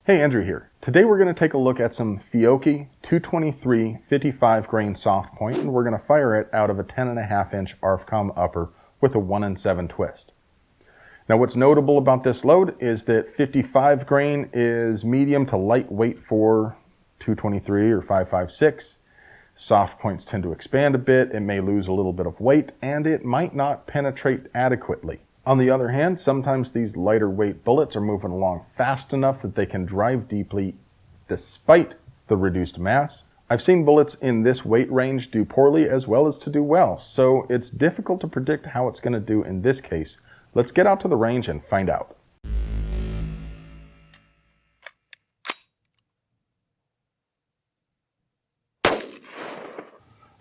Hey, Andrew here. Today we're going to take a look at some Fiocchi 223 55 grain soft point, and we're going to fire it out of a 10.5 inch ARFCOM upper with a 1-in-7 twist. Now what's notable about this load is that 55 grain is medium to lightweight for 223 or 5.56. Soft points tend to expand a bit, it may lose a little bit of weight, and it might not penetrate adequately. On the other hand, sometimes these lighter weight bullets are moving along fast enough that they can drive deeply despite the reduced mass. I've seen bullets in this weight range do poorly as well as to do well, so it's difficult to predict how it's going to do in this case. Let's get out to the range and find out.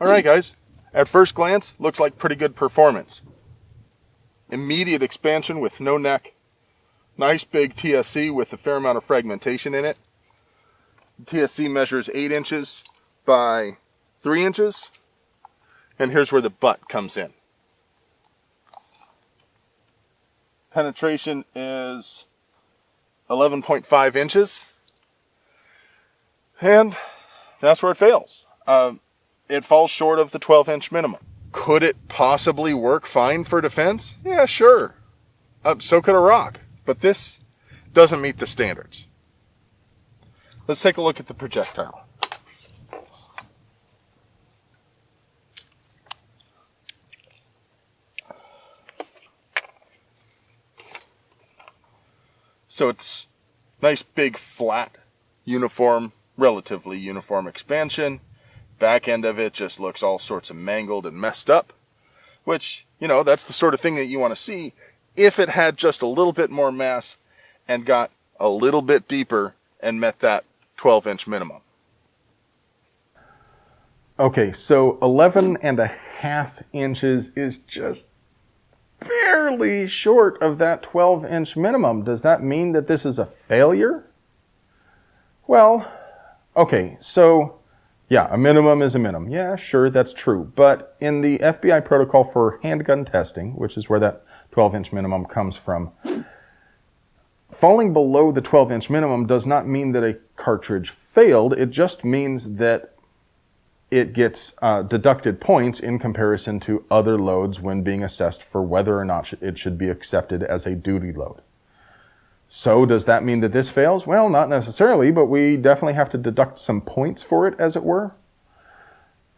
Alright guys, at first glance, looks like pretty good performance. Immediate expansion with no neck. Nice big TSC with a fair amount of fragmentation in it. The TSC measures 8 inches by 3 inches. And here's where the butt comes in. Penetration is 11.5 inches. And that's where it fails. It falls short of the 12-inch minimum. Could it possibly work fine for defense? Yeah, sure. So could a rock. But this doesn't meet the standards. Let's take a look at the projectile. So it's nice, big, flat, uniform, relatively uniform expansion. Back end of it just looks all sorts of mangled and messed up, which, you know, that's the sort of thing that you want to see if it had just a little bit more mass and got a little bit deeper and met that 12-inch minimum. Okay, so 11.5 inches is just barely short of that 12-inch minimum. Does that mean that this is a failure? Well, okay, so yeah, a minimum is a minimum. Yeah, sure, that's true. But in the FBI protocol for handgun testing, which is where that 12-inch minimum comes from, falling below the 12-inch minimum does not mean that a cartridge failed. It just means that it gets deducted points in comparison to other loads when being assessed for whether or not it should be accepted as a duty load. So does that mean that this fails? Well, not necessarily, but we definitely have to deduct some points for it, as it were.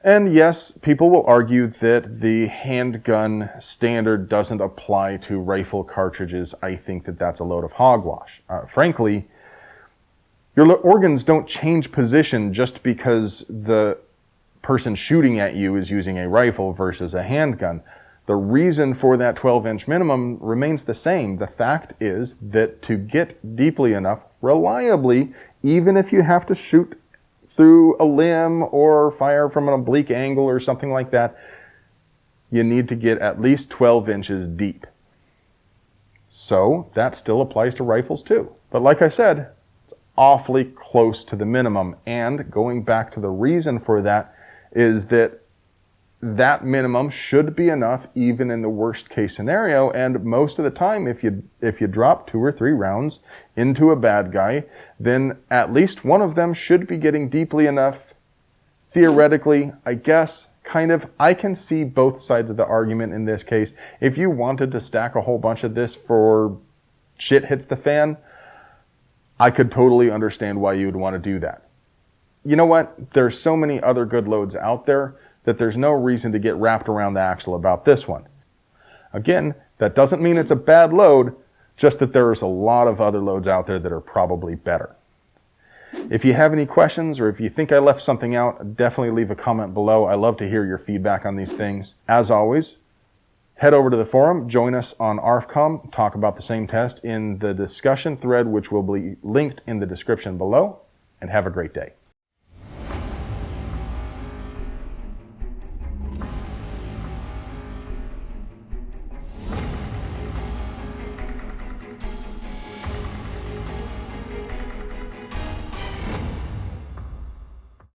And yes, people will argue that the handgun standard doesn't apply to rifle cartridges. I think that that's a load of hogwash. Frankly, your organs don't change position just because the person shooting at you is using a rifle versus a handgun. The reason for that 12-inch minimum remains the same. The fact is that to get deeply enough, reliably, even if you have to shoot through a limb or fire from an oblique angle or something like that, you need to get at least 12 inches deep. So that still applies to rifles too. But like I said, it's awfully close to the minimum. And going back to the reason for that is that that minimum should be enough even in the worst case scenario, and most of the time if you drop 2 or 3 rounds into a bad guy, then at least one of them should be getting deeply enough. Theoretically, I guess, kind of, I can see both sides of the argument in this case. If you wanted to stack a whole bunch of this for shit hits the fan, I could totally understand why you would want to do that. You know what? There's so many other good loads out there that there's no reason to get wrapped around the axle about this one. Again, that doesn't mean it's a bad load, just that there's a lot of other loads out there that are probably better. If you have any questions or if you think I left something out, definitely leave a comment below. I love to hear your feedback on these things. As always, head over to the forum, join us on ARFCOM, talk about the same test in the discussion thread, which will be linked in the description below, and have a great day.